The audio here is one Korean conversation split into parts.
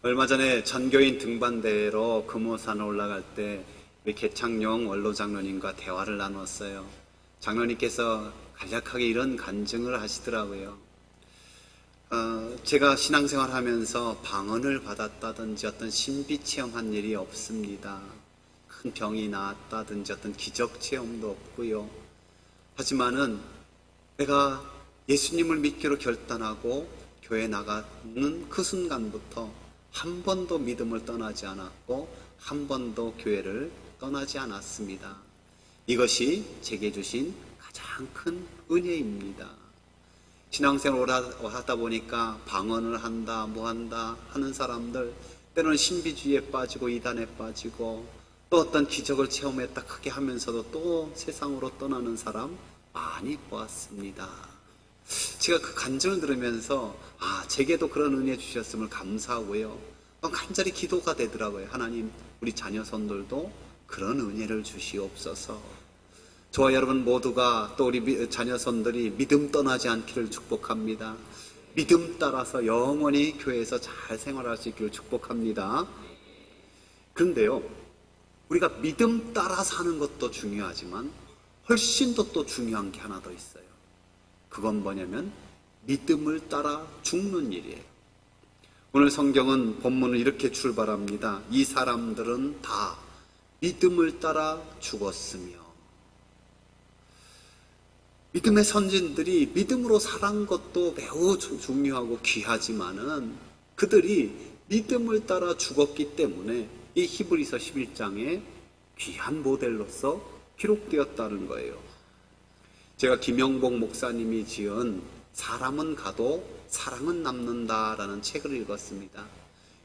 얼마 전에 전교인 등반대회로 금호산에 올라갈 때 우리 개창용 원로 장로님과 대화를 나눴어요. 장로님께서 간략하게 이런 간증을 하시더라고요. 제가 신앙생활 하면서 방언을 받았다든지 어떤 신비 체험한 일이 없습니다. 큰 병이 나았다든지 어떤 기적 체험도 없고요. 하지만은 내가 예수님을 믿기로 결단하고 교회 나가는 그 순간부터 한 번도 믿음을 떠나지 않았고 한 번도 교회를 떠나지 않았습니다. 이것이 제게 주신 가장 큰 은혜입니다. 신앙생활을 하다 보니까 방언을 한다 뭐한다 하는 사람들, 때로는 신비주의에 빠지고 이단에 빠지고 또 어떤 기적을 체험했다 크게 하면서도 또 세상으로 떠나는 사람 많이 보았습니다. 제가 그 간증을 들으면서 제게도 그런 은혜 주셨음을 감사하고요, 간절히 기도가 되더라고요. 하나님, 우리 자녀손들도 그런 은혜를 주시옵소서. 저와 여러분 모두가 또 우리 자녀손들이 믿음 떠나지 않기를 축복합니다. 믿음 따라서 영원히 교회에서 잘 생활할 수 있기를 축복합니다. 그런데요, 우리가 믿음 따라 사는 것도 중요하지만 훨씬 더 또 중요한 게 하나 더 있어요. 그건 뭐냐면 믿음을 따라 죽는 일이에요. 오늘 성경은 본문을 이렇게 출발합니다. 이 사람들은 다 믿음을 따라 죽었으며. 믿음의 선진들이 믿음으로 살아간 것도 매우 중요하고 귀하지만은 그들이 믿음을 따라 죽었기 때문에 이 히브리서 11장에 귀한 모델로서 기록되었다는 거예요. 제가 김영복 목사님이 지은 사람은 가도 사랑은 남는다라는 책을 읽었습니다.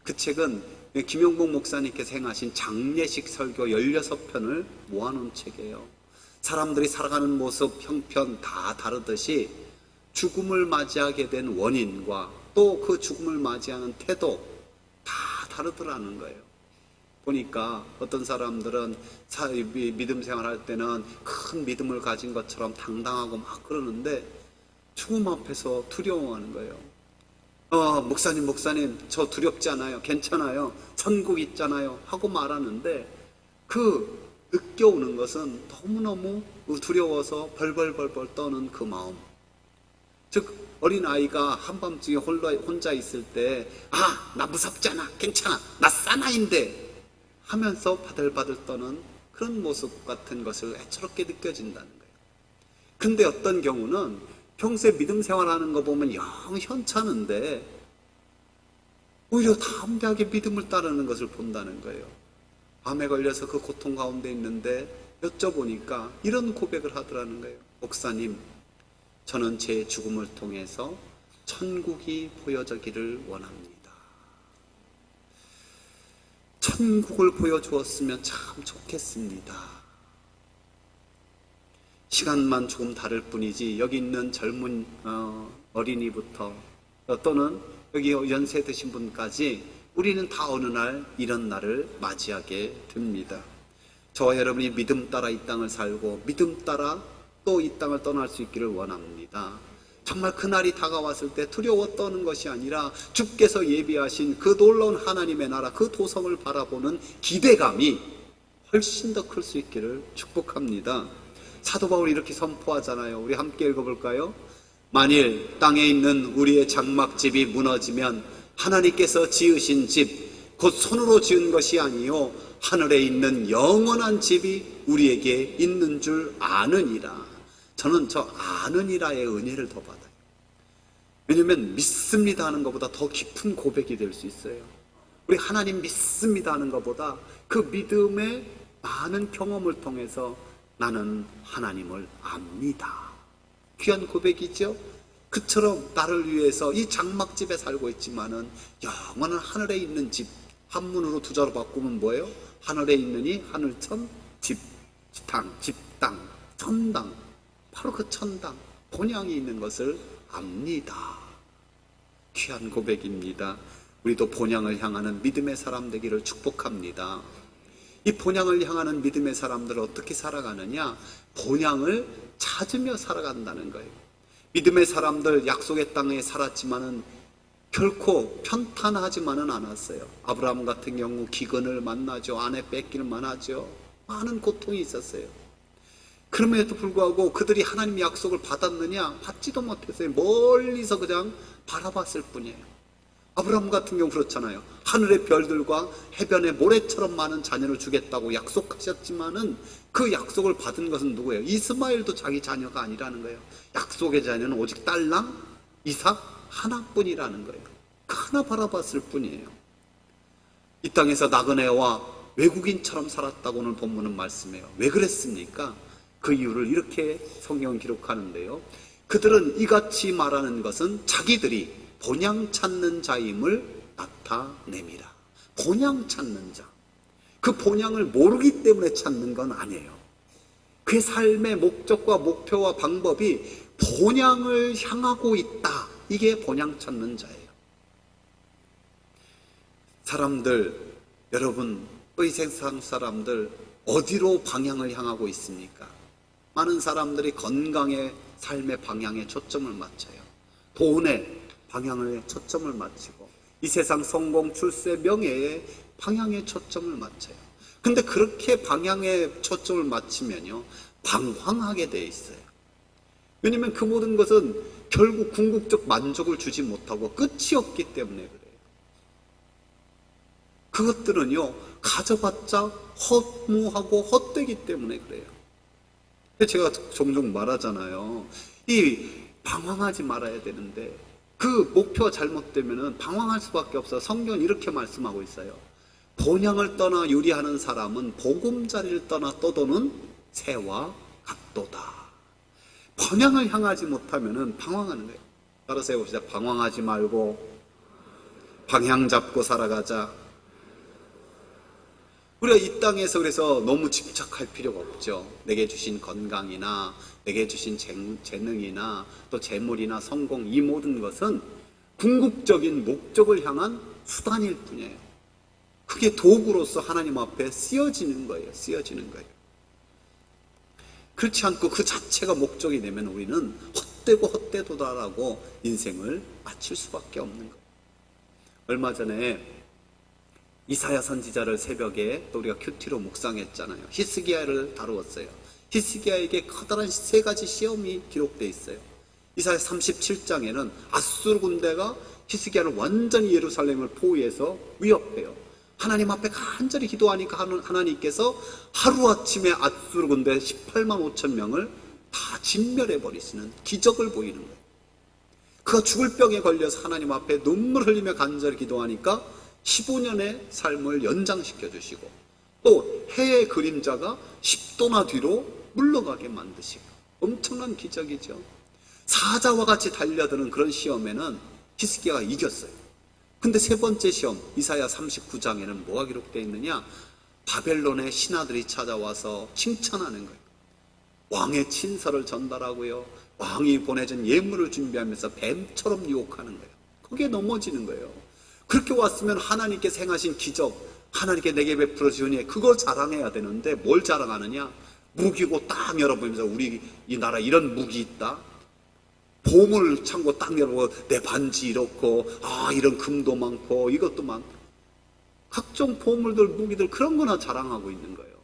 그 책은 김영복 목사님께서 행하신 장례식 설교 16편을 모아놓은 책이에요. 사람들이 살아가는 모습, 형편 다 다르듯이 죽음을 맞이하게 된 원인과 또 그 죽음을 맞이하는 태도 다 다르더라는 거예요. 보니까 어떤 사람들은 믿음 생활할 때는 큰 믿음을 가진 것처럼 당당하고 막 그러는데 죽음 앞에서 두려워하는 거예요. 목사님 저 두렵지 않아요, 괜찮아요, 천국 있잖아요 하고 말하는데 그 느껴오는 것은 너무너무 두려워서 벌벌벌벌 떠는 그 마음. 즉 어린아이가 한밤중에 혼자 있을 때 나 무섭지 않아, 괜찮아, 나 사나이인데 하면서 바들바들 떠는 그런 모습 같은 것을 애처롭게 느껴진다는 거예요. 근데 어떤 경우는 평소에 믿음 생활하는 거 보면 영 현찮은데 오히려 담대하게 믿음을 따르는 것을 본다는 거예요. 암에 걸려서 그 고통 가운데 있는데 여쭤보니까 이런 고백을 하더라는 거예요. 목사님, 저는 제 죽음을 통해서 천국이 보여지기를 원합니다. 천국을 보여주었으면 참 좋겠습니다. 시간만 조금 다를 뿐이지 여기 있는 젊은 어린이부터 또는 여기 연세 드신 분까지 우리는 다 어느 날 이런 날을 맞이하게 됩니다. 저와 여러분이 믿음 따라 이 땅을 살고 믿음 따라 또 이 땅을 떠날 수 있기를 원합니다. 정말 그날이 다가왔을 때 두려워 떠는 것이 아니라 주께서 예비하신 그 놀라운 하나님의 나라, 그 도성을 바라보는 기대감이 훨씬 더 클 수 있기를 축복합니다. 사도 바울이 이렇게 선포하잖아요. 우리 함께 읽어볼까요? 만일 땅에 있는 우리의 장막집이 무너지면 하나님께서 지으신 집, 곧 손으로 지은 것이 아니요 하늘에 있는 영원한 집이 우리에게 있는 줄 아느니라. 저는 저 아느니라의 은혜를 더 받아요. 왜냐하면 믿습니다 하는 것보다 더 깊은 고백이 될 수 있어요. 우리 하나님 믿습니다 하는 것보다 그 믿음의 많은 경험을 통해서 나는 하나님을 압니다. 귀한 고백이죠. 그처럼 나를 위해서 이 장막집에 살고 있지만은 영원한 하늘에 있는 집, 한문으로 두 자로 바꾸면 뭐예요? 하늘에 있느니 하늘천 집, 집땅, 천당, 바로 그 천당, 본향이 있는 것을 압니다. 귀한 고백입니다. 우리도 본향을 향하는 믿음의 사람 되기를 축복합니다. 이 본향을 향하는 믿음의 사람들은 어떻게 살아가느냐? 본향을 찾으며 살아간다는 거예요. 믿음의 사람들 약속의 땅에 살았지만은 결코 편탄하지만은 않았어요. 아브라함 같은 경우 기근을 만나죠. 아내 뺏기를 만나죠. 많은 고통이 있었어요. 그럼에도 불구하고 그들이 하나님의 약속을 받았느냐? 받지도 못했어요. 멀리서 그냥 바라봤을 뿐이에요. 아브라함 같은 경우 그렇잖아요. 하늘의 별들과 해변의 모래처럼 많은 자녀를 주겠다고 약속하셨지만은 그 약속을 받은 것은 누구예요? 이스마엘도 자기 자녀가 아니라는 거예요. 약속의 자녀는 오직 딸랑 이삭 하나뿐이라는 거예요. 그 하나 바라봤을 뿐이에요. 이 땅에서 나그네와 외국인처럼 살았다고 오늘 본문은 말씀해요. 왜 그랬습니까? 그 이유를 이렇게 성경은 기록하는데요. 그들은 이같이 말하는 것은 자기들이 본향 찾는 자임을 나타냅니다. 본향 찾는 자. 그 본향을 모르기 때문에 찾는 건 아니에요. 그의 삶의 목적과 목표와 방법이 본향을 향하고 있다. 이게 본향 찾는 자예요. 사람들, 여러분, 이 세상 사람들 어디로 방향을 향하고 있습니까? 많은 사람들이 건강의 삶의 방향에 초점을 맞춰요. 돈의 방향에 초점을 맞추고 이 세상 성공, 출세, 명예의 방향에 초점을 맞춰요. 근데 그렇게 방향에 초점을 맞추면요, 방황하게 돼 있어요. 왜냐면 그 모든 것은 결국 궁극적 만족을 주지 못하고 끝이 없기 때문에 그래요. 그것들은요, 가져봤자 허무하고 헛되기 때문에 그래요. 제가 종종 말하잖아요. 이 방황하지 말아야 되는데 그 목표가 잘못되면 방황할 수밖에 없어. 성경은 이렇게 말씀하고 있어요. 본향을 떠나 유리하는 사람은 보금자리를 떠나 떠도는 새와 같도다. 본향을 향하지 못하면 방황하는 거예요. 따라서 해봅시다. 방황하지 말고 방향 잡고 살아가자. 우리가 이 땅에서 그래서 너무 집착할 필요가 없죠. 내게 주신 건강이나 내게 주신 재능이나 또 재물이나 성공, 이 모든 것은 궁극적인 목적을 향한 수단일 뿐이에요. 그게 도구로서 하나님 앞에 쓰여지는 거예요. 쓰여지는 거예요. 그렇지 않고 그 자체가 목적이 되면 우리는 헛되고 헛되도다라고 인생을 마칠 수밖에 없는 거예요. 얼마 전에 이사야 선지자를 새벽에 또 우리가 큐티로 묵상했잖아요. 히스기야를 다루었어요. 히스기야에게 커다란 세 가지 시험이 기록되어 있어요. 이사야 37장에는 아수르 군대가 히스기야를 완전히 예루살렘을 포위해서 위협해요. 하나님 앞에 간절히 기도하니까 하나님께서 하루아침에 아수르 군대 18만 5천 명을 다 진멸해버리시는 기적을 보이는 거예요. 그가 죽을 병에 걸려서 하나님 앞에 눈물 흘리며 간절히 기도하니까 15년의 삶을 연장시켜 주시고 또 해의 그림자가 10도나 뒤로 물러가게 만드시고 엄청난 기적이죠. 사자와 같이 달려드는 그런 시험에는 히스기야가 이겼어요. 근데 세 번째 시험 이사야 39장에는 뭐가 기록되어 있느냐? 바벨론의 신하들이 찾아와서 칭찬하는 거예요. 왕의 친서를 전달하고요, 왕이 보내준 예물을 준비하면서 뱀처럼 유혹하는 거예요. 거기에 넘어지는 거예요. 그렇게 왔으면 하나님께서 행하신 기적, 하나님께 내게 베풀어 주니 그걸 자랑해야 되는데 뭘 자랑하느냐? 무기고 딱 열어보면서 우리 이 나라 이런 무기 있다. 보물 창고 딱 열어보고 내 반지 이렇고 이런 금도 많고 이것도 많고 각종 보물들 무기들 그런 거나 자랑하고 있는 거예요.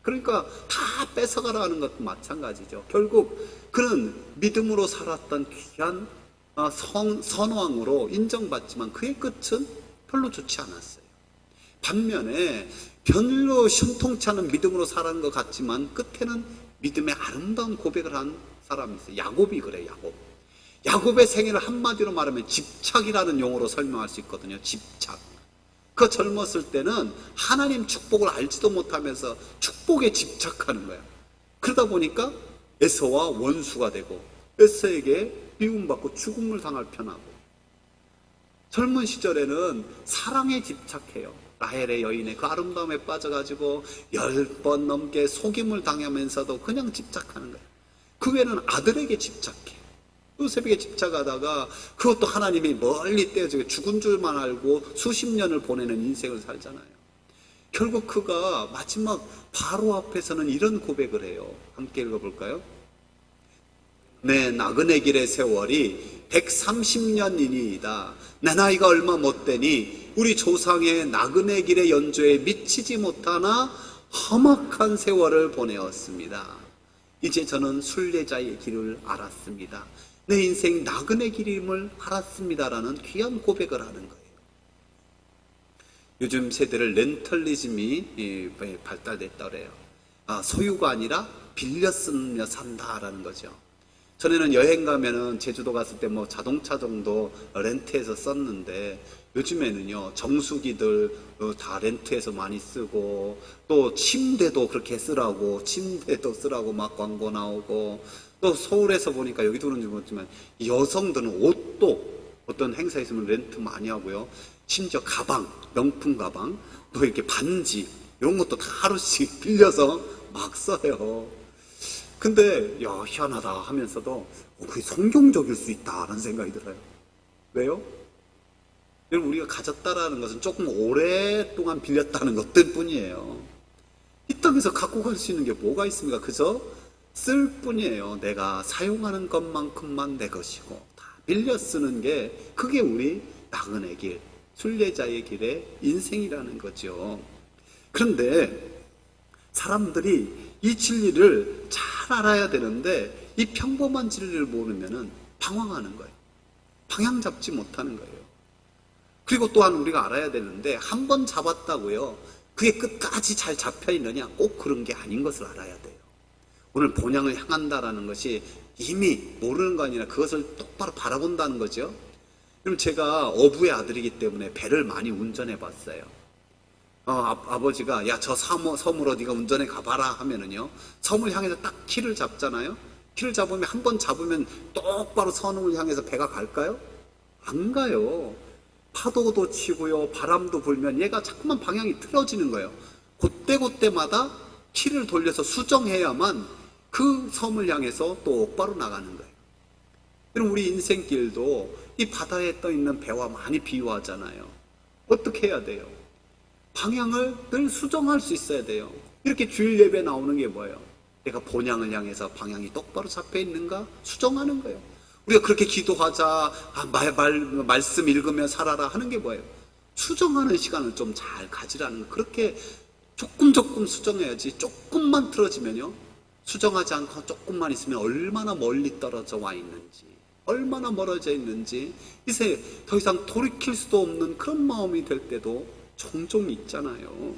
그러니까 다 뺏어가라 하는 것도 마찬가지죠. 결국 그는 믿음으로 살았던 귀한 선왕으로 인정받지만 그의 끝은 별로 좋지 않았어요. 반면에 별로 신통치 않은 믿음으로 살아가는 것 같지만 끝에는 믿음의 아름다운 고백을 한 사람이 있어요. 야곱이 그래요. 야곱의 생애를 한마디로 말하면 집착이라는 용어로 설명할 수 있거든요. 집착. 그 젊었을 때는 하나님 축복을 알지도 못하면서 축복에 집착하는 거예요. 그러다 보니까 에서와 원수가 되고 에서에게 미움받고 죽음을 당할 편하고, 젊은 시절에는 사랑에 집착해요. 라헬의 여인의 그 아름다움에 빠져가지고 10번 넘게 속임을 당하면서도 그냥 집착하는 거예요. 그 외에는 아들에게 집착해. 요셉에게 집착하다가 그것도 하나님이 멀리 떼어주고 죽은 줄만 알고 수십 년을 보내는 인생을 살잖아요. 결국 그가 마지막 바로 앞에서는 이런 고백을 해요. 함께 읽어볼까요? 내 나그네 길의 세월이 130년이니이다. 내 나이가 얼마 못되니 우리 조상의 나그네 길의 연조에 미치지 못하나 험악한 세월을 보내었습니다. 이제 저는 순례자의 길을 알았습니다. 내 인생 나그네 길임을 알았습니다라는 귀한 고백을 하는 거예요. 요즘 세대를 렌털리즘이 발달됐다 그래요. 소유가 아니라 빌려 쓰며 산다라는 거죠. 전에는 여행 가면은 제주도 갔을 때 뭐 자동차 정도 렌트해서 썼는데 요즘에는요 정수기들 다 렌트해서 많이 쓰고 또 침대도 그렇게 쓰라고 침대도 쓰라고 막 광고 나오고 또 서울에서 보니까 여기도 그런지 모르지만 여성들은 옷도 어떤 행사 있으면 렌트 많이 하고요. 심지어 가방, 명품 가방, 또 이렇게 반지 이런 것도 다 하루씩 빌려서 막 써요. 근데 야 희한하다 하면서도 그게 성경적일 수 있다라는 생각이 들어요. 왜요? 여러분 우리가 가졌다라는 것은 조금 오랫동안 빌렸다는 것들 뿐이에요. 이 땅에서 갖고 갈 수 있는 게 뭐가 있습니까? 그저 쓸 뿐이에요. 내가 사용하는 것만큼만 내 것이고 다 빌려 쓰는 게 그게 우리 나그네 길, 순례자의 길의 인생이라는 거죠. 그런데 사람들이 이 진리를 잘 알아야 되는데 이 평범한 진리를 모르면은 방황하는 거예요. 방향 잡지 못하는 거예요. 그리고 또한 우리가 알아야 되는데 한 번 잡았다고요. 그게 끝까지 잘 잡혀 있느냐? 꼭 그런 게 아닌 것을 알아야 돼요. 오늘 본향을 향한다라는 것이 이미 모르는 거 아니라 그것을 똑바로 바라본다는 거죠. 그럼 제가 어부의 아들이기 때문에 배를 많이 운전해 봤어요. 아버지가 야 저 섬으로 네가 운전해 가봐라 하면은요 섬을 향해서 딱 키를 잡잖아요. 키를 잡으면 한 번 잡으면 똑바로 섬을 향해서 배가 갈까요? 안 가요. 파도도 치고요 바람도 불면 얘가 자꾸만 방향이 틀어지는 거예요. 그때마다 키를 돌려서 수정해야만 그 섬을 향해서 똑바로 나가는 거예요. 그럼 우리 인생길도 이 바다에 떠 있는 배와 많이 비유하잖아요. 어떻게 해야 돼요? 방향을 늘 수정할 수 있어야 돼요. 이렇게 주일 예배 나오는 게 뭐예요? 내가 본향을 향해서 방향이 똑바로 잡혀 있는가 수정하는 거예요. 우리가 그렇게 기도하자, 말씀 읽으며 살아라 하는 게 뭐예요? 수정하는 시간을 좀 잘 가지라는 거. 그렇게 조금 수정해야지. 조금만 틀어지면요 수정하지 않고 조금만 있으면 얼마나 멀리 떨어져 와 있는지, 얼마나 멀어져 있는지 이제 더 이상 돌이킬 수도 없는 그런 마음이 될 때도 종종 있잖아요.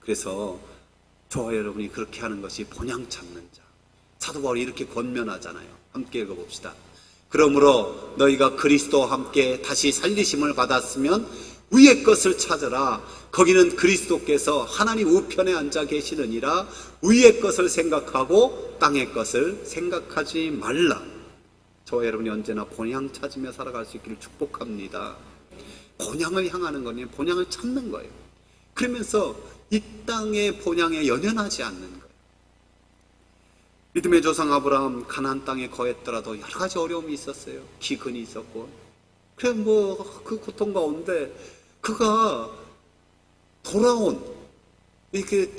그래서 저와 여러분이 그렇게 하는 것이 본향 찾는 자. 사도 바울이 이렇게 권면하잖아요. 함께 읽어봅시다. 그러므로 너희가 그리스도와 함께 다시 살리심을 받았으면 위의 것을 찾으라. 거기는 그리스도께서 하나님 우편에 앉아 계시느니라. 위의 것을 생각하고 땅의 것을 생각하지 말라. 저와 여러분이 언제나 본향 찾으며 살아갈 수 있기를 축복합니다. 본향을 향하는 거는 본향을 찾는 거예요. 그러면서 이 땅의 본향에 연연하지 않는 거예요. 믿음의 조상 아브라함 가나안 땅에 거했더라도 여러 가지 어려움이 있었어요. 기근이 있었고. 그래 그 고통 가운데 그가 돌아온 이렇게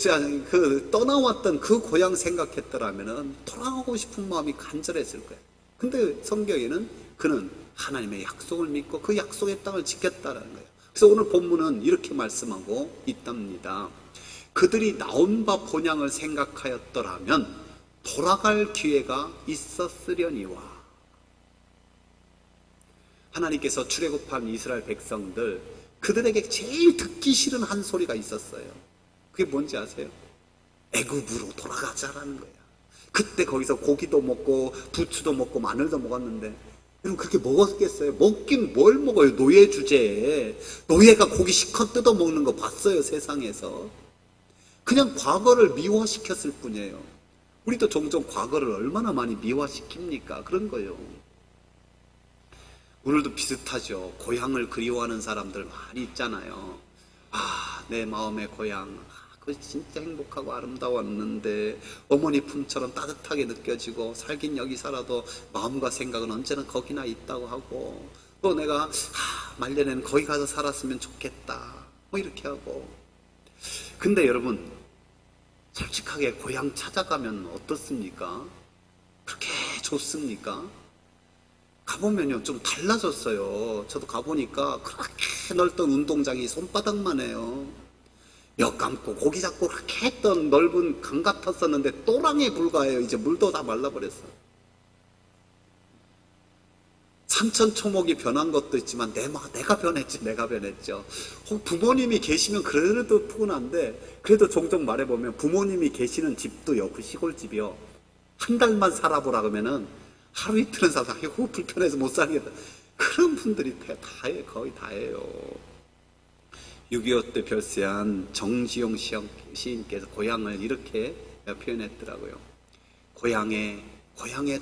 떠나왔던 그 고향 생각했더라면은 돌아가고 싶은 마음이 간절했을 거예요. 근데 성경에는 그는 하나님의 약속을 믿고 그 약속의 땅을 지켰다라는 거예요. 그래서 오늘 본문은 이렇게 말씀하고 있답니다. 그들이 나온 바 본향을 생각하였더라면 돌아갈 기회가 있었으려니와. 하나님께서 출애굽한 이스라엘 백성들 그들에게 제일 듣기 싫은 한 소리가 있었어요. 그게 뭔지 아세요? 애굽으로 돌아가자라는 거야. 그때 거기서 고기도 먹고 부추도 먹고 마늘도 먹었는데 여러분 그렇게 먹었겠어요? 먹긴 뭘 먹어요? 노예 주제에 노예가 고기 실컷 뜯어 먹는 거 봤어요 세상에서. 그냥 과거를 미화시켰을 뿐이에요. 우리도 종종 과거를 얼마나 많이 미화시킵니까? 그런 거예요. 오늘도 비슷하죠. 고향을 그리워하는 사람들 많이 있잖아요. 내 마음의 고향 그거 진짜 행복하고 아름다웠는데 어머니 품처럼 따뜻하게 느껴지고 살긴 여기 살아도 마음과 생각은 언제나 거기나 있다고 하고 또 내가 말년에는 거기 가서 살았으면 좋겠다 뭐 이렇게 하고. 근데 여러분 솔직하게 고향 찾아가면 어떻습니까? 그렇게 좋습니까? 가보면요 좀 달라졌어요. 저도 가보니까 그렇게 넓던 운동장이 손바닥만 해요. 몇 감고 고기 잡고 그렇게 했던 넓은 강 같았었는데 또랑에 불과해요. 이제 물도 다 말라버렸어. 산천초목이 변한 것도 있지만 내가 변했지. 내가 변했죠. 부모님이 계시면 그래도 푸근한데, 그래도 종종 말해보면 부모님이 계시는 집도요, 그 시골집이요, 한 달만 살아보라 그러면은 하루 이틀은 살아서 아이고 불편해서 못 살겠다, 그런 분들이 다예요. 거의 다예요. 6.25 때 별세한 정지용 시인께서 고향을 이렇게 표현했더라고요. 고향에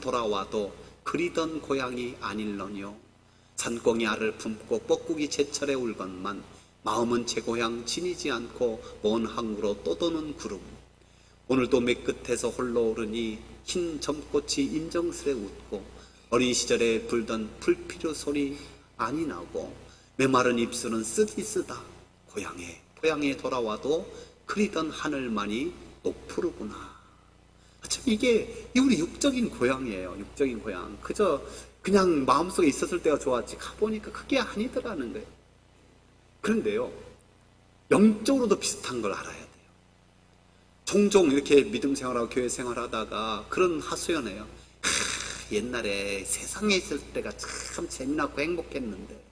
돌아와도 그리던 고향이 아닐러니요. 산꽁이 알을 품고 뻐꾸기 제철에 울건만 마음은 제 고향 지니지 않고 먼 항구로 떠도는 구름. 오늘도 맨끝에서 홀로 오르니 흰 점꽃이 인정스레 웃고 어린 시절에 불던 불필요 소리 아니 나고 메마른 입술은 쓰디 쓰다. 고향에 돌아와도 그리던 하늘만이 높으르구나. 참 이게 우리 육적인 고향이에요. 육적인 고향. 그저 그냥 마음속에 있었을 때가 좋았지 가보니까 그게 아니더라는 거예요. 그런데요, 영적으로도 비슷한 걸 알아야 돼요. 종종 이렇게 믿음 생활하고 교회 생활하다가 그런 하소연해요. 옛날에 세상에 있을 때가 참 재미나고 행복했는데,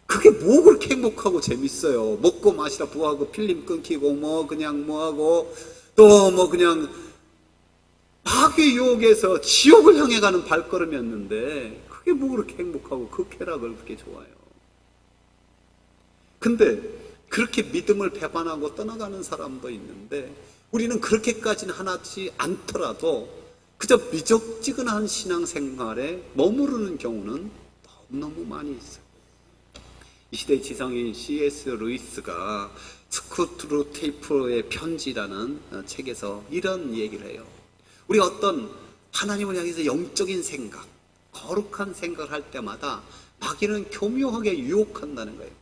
그게 뭐 그렇게 행복하고 재밌어요. 먹고 마시라 부하고 필름 끊기고 뭐 그냥 뭐하고 또 뭐 그냥 마귀의 유혹에서 지옥을 향해 가는 발걸음이었는데, 그게 뭐 그렇게 행복하고 그 쾌락을 그렇게 좋아요. 근데 그렇게 믿음을 배반하고 떠나가는 사람도 있는데, 우리는 그렇게까지는 하지 않더라도 그저 미적지근한 신앙생활에 머무르는 경우는 너무너무 많이 있어요. 이 시대의 지성인 C.S. 루이스가 스쿠트루 테이프의 편지라는 책에서 이런 얘기를 해요. 우리가 어떤 하나님을 향해서 영적인 생각, 거룩한 생각을 할 때마다 마귀는 교묘하게 유혹한다는 거예요.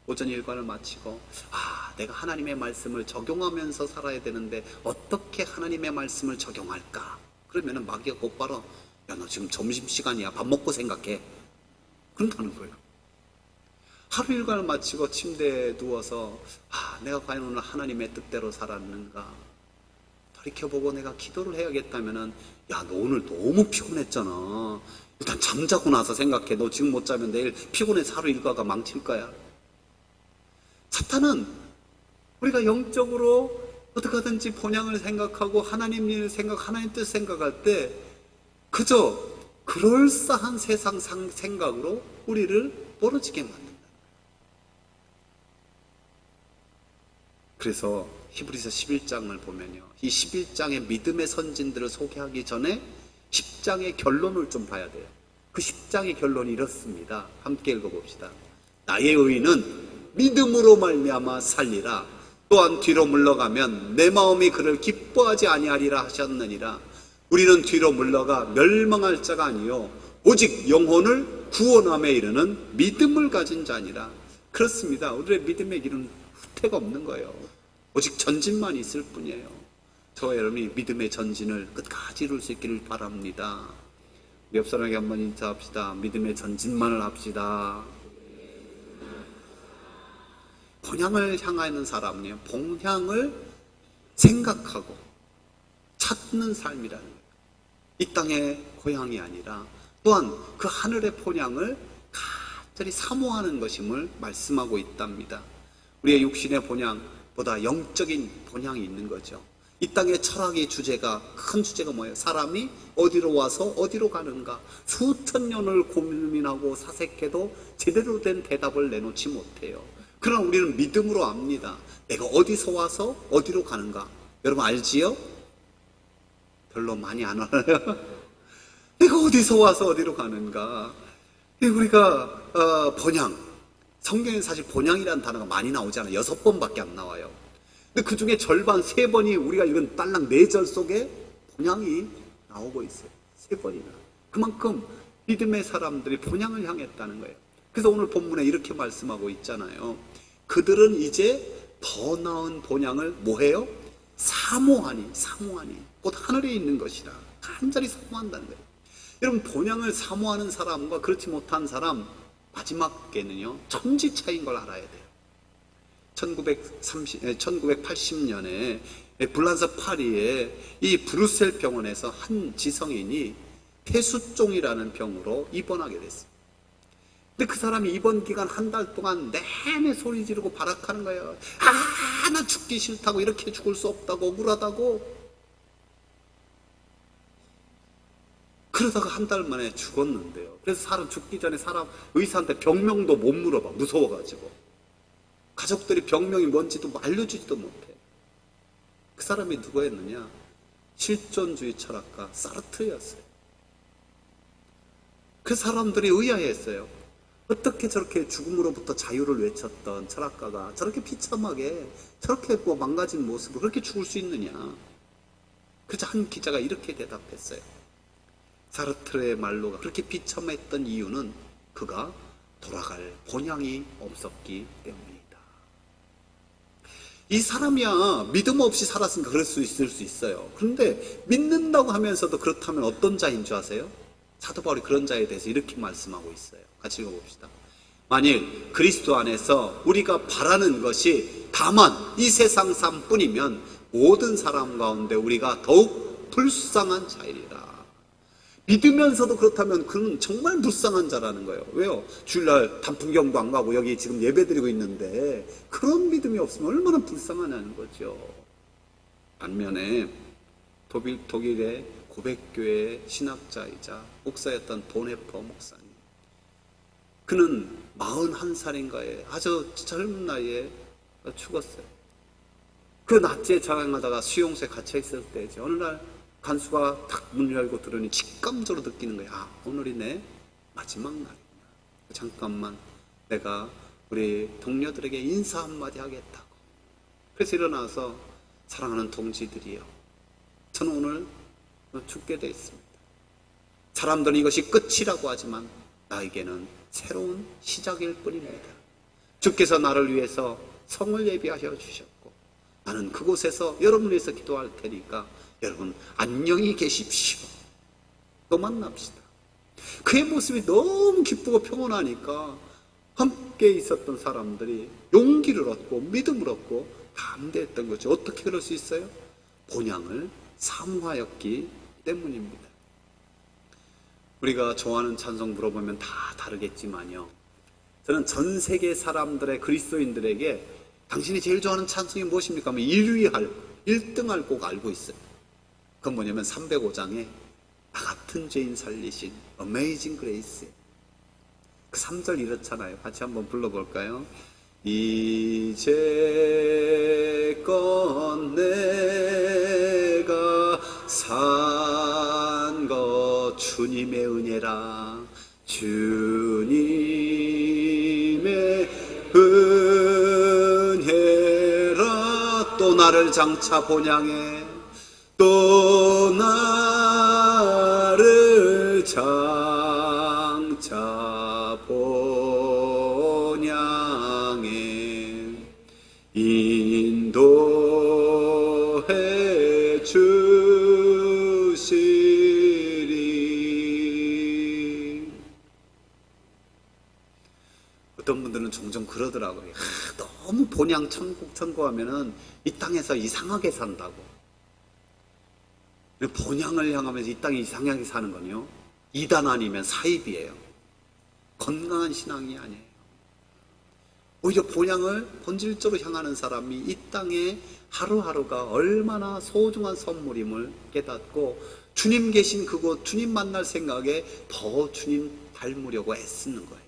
오전 일과를 마치고 내가 하나님의 말씀을 적용하면서 살아야 되는데 어떻게 하나님의 말씀을 적용할까? 그러면은 마귀가 곧바로 야, 너 지금 점심시간이야, 밥 먹고 생각해, 그런다는 거예요. 하루 일과를 마치고 침대에 누워서 내가 과연 오늘 하나님의 뜻대로 살았는가 돌이켜보고 내가 기도를 해야겠다면은 야, 너 오늘 너무 피곤했잖아, 일단 잠자고 나서 생각해. 너 지금 못 자면 내일 피곤해서 하루 일과가 망칠 거야. 사탄은 우리가 영적으로 어떻게 하든지 본향을 생각하고 하나님 일을 생각, 하나님 뜻 생각할 때 그저 그럴싸한 세상 생각으로 우리를 멀어지게 만든다. 그래서 히브리서 11장을 보면요, 이 11장의 믿음의 선진들을 소개하기 전에 10장의 결론을 좀 봐야 돼요. 그 10장의 결론이 이렇습니다. 함께 읽어봅시다. 나의 의인은 믿음으로 말미암아 살리라. 또한 뒤로 물러가면 내 마음이 그를 기뻐하지 아니하리라 하셨느니라. 우리는 뒤로 물러가 멸망할 자가 아니요 오직 영혼을 구원함에 이르는 믿음을 가진 자니라. 그렇습니다. 우리의 믿음의 길은 후퇴가 없는 거예요. 오직 전진만 있을 뿐이에요. 저와 여러분이 믿음의 전진을 끝까지 이룰 수 있기를 바랍니다. 옆 사람에게 한번 인사합시다. 믿음의 전진만을 합시다. 본향을 향하는 사람은요, 본향을 생각하고 찾는 삶이라는 거예요. 이 땅의 고향이 아니라 또한 그 하늘의 본향을 간절히 사모하는 것임을 말씀하고 있답니다. 우리의 육신의 본향보다 영적인 본향이 있는 거죠. 이 땅의 철학의 주제가, 큰 주제가 뭐예요? 사람이 어디로 와서 어디로 가는가. 수천 년을 고민하고 사색해도 제대로 된 대답을 내놓지 못해요. 그러나 우리는 믿음으로 압니다. 내가 어디서 와서 어디로 가는가. 여러분 알지요? 별로 많이 안 알아요. 내가 어디서 와서 어디로 가는가. 우리가 본향, 성경에 사실 본향이라는 단어가 많이 나오잖아요. 6번밖에 안 나와요. 근데 그 중에 절반 3번이 우리가 읽은 딸랑 4절 속에 본향이 나오고 있어요. 3번이나. 그만큼 믿음의 사람들이 본향을 향했다는 거예요. 그래서 오늘 본문에 이렇게 말씀하고 있잖아요. 그들은 이제 더 나은 본향을 뭐해요? 사모하니 곧 하늘에 있는 것이다. 간절히 사모한다는 거예요. 여러분, 본향을 사모하는 사람과 그렇지 못한 사람 마지막에는요 천지 차이인 걸 알아야 돼요. 1980년에 불란서 파리의 이 브뤼셀 병원에서 한 지성인이 폐수종이라는 병으로 입원하게 됐어요. 근데 그 사람이 입원 기간 한 달 동안 내내 소리 지르고 발악하는 거예요. 나 죽기 싫다고, 이렇게 죽을 수 없다고, 억울하다고. 그러다가 한 달 만에 죽었는데요. 그래서 사람 죽기 전에 의사한테 병명도 못 물어봐, 무서워가지고. 가족들이 병명이 뭔지도 알려주지도 못해. 그 사람이 누구였느냐? 실존주의 철학가 사르트르였어요. 그 사람들이 의아해했어요. 어떻게 저렇게 죽음으로부터 자유를 외쳤던 철학가가 저렇게 비참하게, 저렇게 망가진 모습으로 그렇게 죽을 수 있느냐? 그래서 한 기자가 이렇게 대답했어요. 사르트르의 말로 그렇게 비참했던 이유는 그가 돌아갈 본향이 없었기 때문이다. 이 사람이야 믿음 없이 살았으니까 그럴 수 있을 수 있어요. 그런데 믿는다고 하면서도 그렇다면 어떤 자인 줄 아세요? 사도 바울이 그런 자에 대해서 이렇게 말씀하고 있어요. 같이 읽어봅시다. 만일 그리스도 안에서 우리가 바라는 것이 다만 이 세상 삶뿐이면 모든 사람 가운데 우리가 더욱 불쌍한 자이리라. 믿으면서도 그렇다면 그는 정말 불쌍한 자라는 거예요. 왜요? 주일날 단풍경도 안 가고 여기 지금 예배드리고 있는데 그런 믿음이 없으면 얼마나 불쌍하냐는 거죠. 반면에 독일의 고백교회 신학자이자 목사였던 보네퍼 목사님, 그는 41살인가에 아주 젊은 나이에 죽었어요. 그 나치에 저항하다가 수용소에 갇혀 있을 때죠. 어느 날 간수가 탁 문을 열고 들으니 직감적으로 느끼는 거예요. 오늘이 내 마지막 날이구나. 잠깐만 내가 우리 동료들에게 인사 한마디 하겠다고. 그래서 일어나서 사랑하는 동지들이요, 저는 오늘 죽게 되어 있습니다. 사람들은 이것이 끝이라고 하지만 나에게는 새로운 시작일 뿐입니다. 주께서 나를 위해서 성을 예비하여 주셨고 나는 그곳에서 여러분을 위해서 기도할 테니까 여러분 안녕히 계십시오. 또 만납시다. 그의 모습이 너무 기쁘고 평온하니까 함께 있었던 사람들이 용기를 얻고 믿음을 얻고 담대했던 거죠. 어떻게 그럴 수 있어요? 본향을 사모하였기 때문입니다. 우리가 좋아하는 찬송 물어보면 다 다르겠지만요, 저는 전 세계 사람들의, 그리스도인들에게 당신이 제일 좋아하는 찬송이 무엇입니까? 하면 1등할 꼭 알고 있어요. 그건 뭐냐면 305장에 나 같은 죄인 살리신 Amazing Grace, 그 3절 이렇잖아요. 같이 한번 불러볼까요? 이제껏 내가 산 것 주님의 은혜라, 주님의 은혜라. 또 나를 장차 본향에, 또 나를 장차 본향에 인도해 주시리. 어떤 분들은 종종 그러더라고요. 너무 본향 천국하면은 이 땅에서 이상하게 산다고. 본향을 향하면서 이 땅에 이상하게 사는 건요, 이단 아니면 사입이에요. 건강한 신앙이 아니에요. 오히려 본향을 본질적으로 향하는 사람이 이 땅에 하루하루가 얼마나 소중한 선물임을 깨닫고 주님 계신 그곳, 주님 만날 생각에 더 주님 닮으려고 애쓰는 거예요.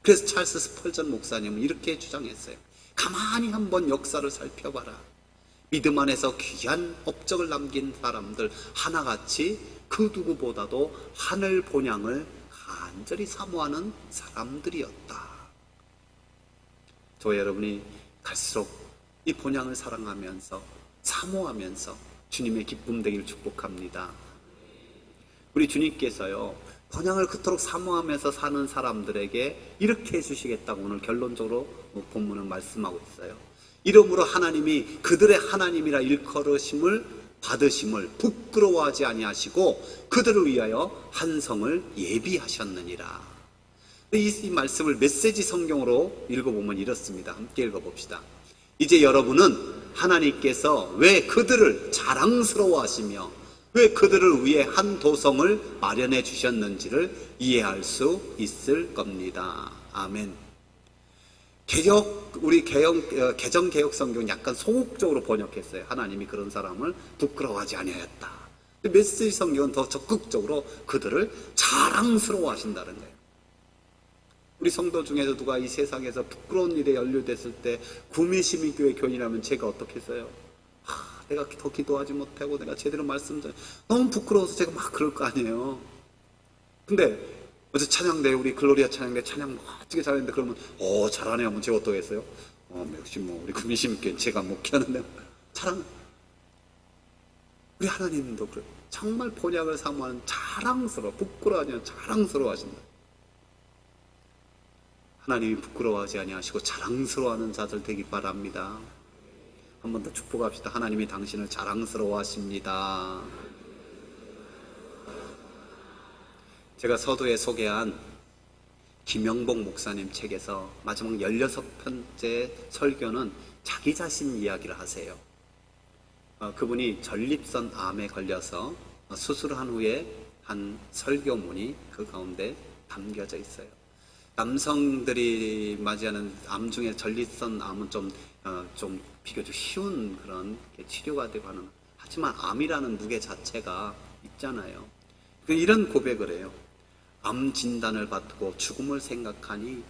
그래서 찰스 스펄전 목사님은 이렇게 주장했어요. 가만히 한번 역사를 살펴봐라. 믿음 안에서 귀한 업적을 남긴 사람들 하나같이 그 누구보다도 하늘 본향을 간절히 사모하는 사람들이었다. 저와 여러분이 갈수록 이 본향을 사랑하면서 사모하면서 주님의 기쁨 되기를 축복합니다. 우리 주님께서요, 본향을 그토록 사모하면서 사는 사람들에게 이렇게 해주시겠다고 오늘 결론적으로 본문은 말씀하고 있어요. 이러므로 하나님이 그들의 하나님이라 일컬으심을 받으심을 부끄러워하지 아니하시고 그들을 위하여 한 성을 예비하셨느니라. 이 말씀을 메시지 성경으로 읽어보면 이렇습니다. 함께 읽어봅시다. 이제 여러분은 하나님께서 왜 그들을 자랑스러워하시며 왜 그들을 위해 한 도성을 마련해 주셨는지를 이해할 수 있을 겁니다. 아멘. 우리 개정개혁 성경 약간 소극적으로 번역했어요. 하나님이 그런 사람을 부끄러워하지 아니하였다. 메시지 성경은 더 적극적으로 그들을 자랑스러워 하신다는 거예요. 우리 성도 중에서 누가 이 세상에서 부끄러운 일에 연루됐을 때 구미시민교회 교인이라면 제가 어떻게 했어요? 내가 더 기도하지 못하고 내가 제대로 말씀 너무 부끄러워서 제가 막 그럴 거 아니에요. 근데 어제 찬양대 우리 글로리아 찬양대 찬양 멋지게 잘했는데 그러면 잘하네 하면 제가 어떻게 했어요? 역시 우리 구미시민교회 제가 목회하는데 자랑. 우리 하나님도 그래. 정말 본약을 사모하는 부끄러워하지 않는 자랑스러워 하신다. 하나님이 부끄러워하지 아니하시고 자랑스러워하는 자들 되기 바랍니다. 한 번 더 축복합시다. 하나님이 당신을 자랑스러워하십니다. 제가 서두에 소개한 김영복 목사님 책에서 마지막 16번째 설교는 자기 자신 이야기를 하세요. 그분이 전립선 암에 걸려서 수술한 후에 한 설교문이 그 가운데 담겨져 있어요. 남성들이 맞이하는 암 중에 전립선 암은 좀 비교적 쉬운 그런 치료가 되고 하는, 하지만 암이라는 무게 자체가 있잖아요. 이런 고백을 해요. 암 진단을 받고 죽음을 생각하니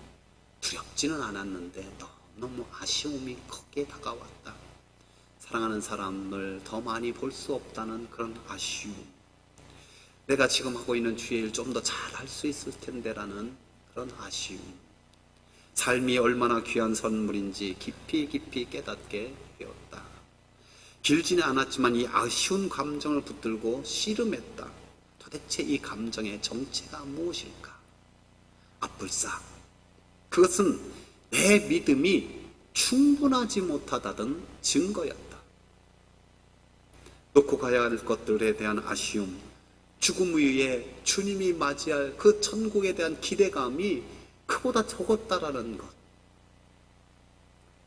두렵지는 않았는데 너무 아쉬움이 크게 다가왔다. 사랑하는 사람을 더 많이 볼 수 없다는 그런 아쉬움. 내가 지금 하고 있는 주의 일 좀 더 잘할 수 있을 텐데라는 그런 아쉬움. 삶이 얼마나 귀한 선물인지 깊이 깨닫게 되었다. 길지는 않았지만 이 아쉬운 감정을 붙들고 씨름했다. 도대체 이 감정의 정체가 무엇일까? 아뿔싸. 그것은 내 믿음이 충분하지 못하다던 증거였다. 놓고 가야 할 것들에 대한 아쉬움, 죽음 후에 주님이 맞이할 그 천국에 대한 기대감이 그보다 적었다라는 것.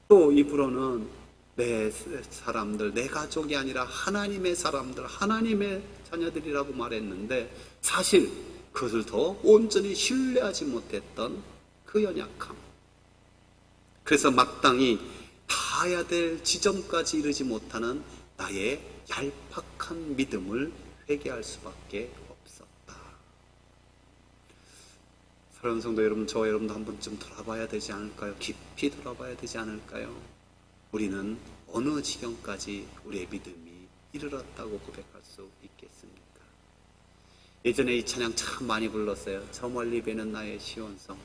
또 입으로는 내 사람들, 내 가족이 아니라 하나님의 사람들, 하나님의 자녀들이라고 말했는데 사실 그것을 더 온전히 신뢰하지 못했던 그 연약함. 그래서 마땅히 닿아야 될 지점까지 이르지 못하는 나의 얄팍한 믿음을 회개할 수밖에 없었다. 사랑하는 성도 여러분, 저와 여러분도 한 번쯤 돌아봐야 되지 않을까요? 깊이 돌아봐야 되지 않을까요? 우리는 어느 지경까지 우리의 믿음이 이르렀다고 고백할 수 있겠습니까? 예전에 이 찬양 참 많이 불렀어요. 저 멀리 뵈는 나의 시온성.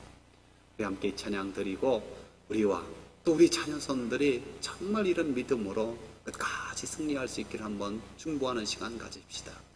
우리 함께 이 찬양 드리고 우리와 또 우리 자녀손들이 정말 이런 믿음으로 끝까지 승리할 수 있기를 한번 중보하는 시간 가집시다.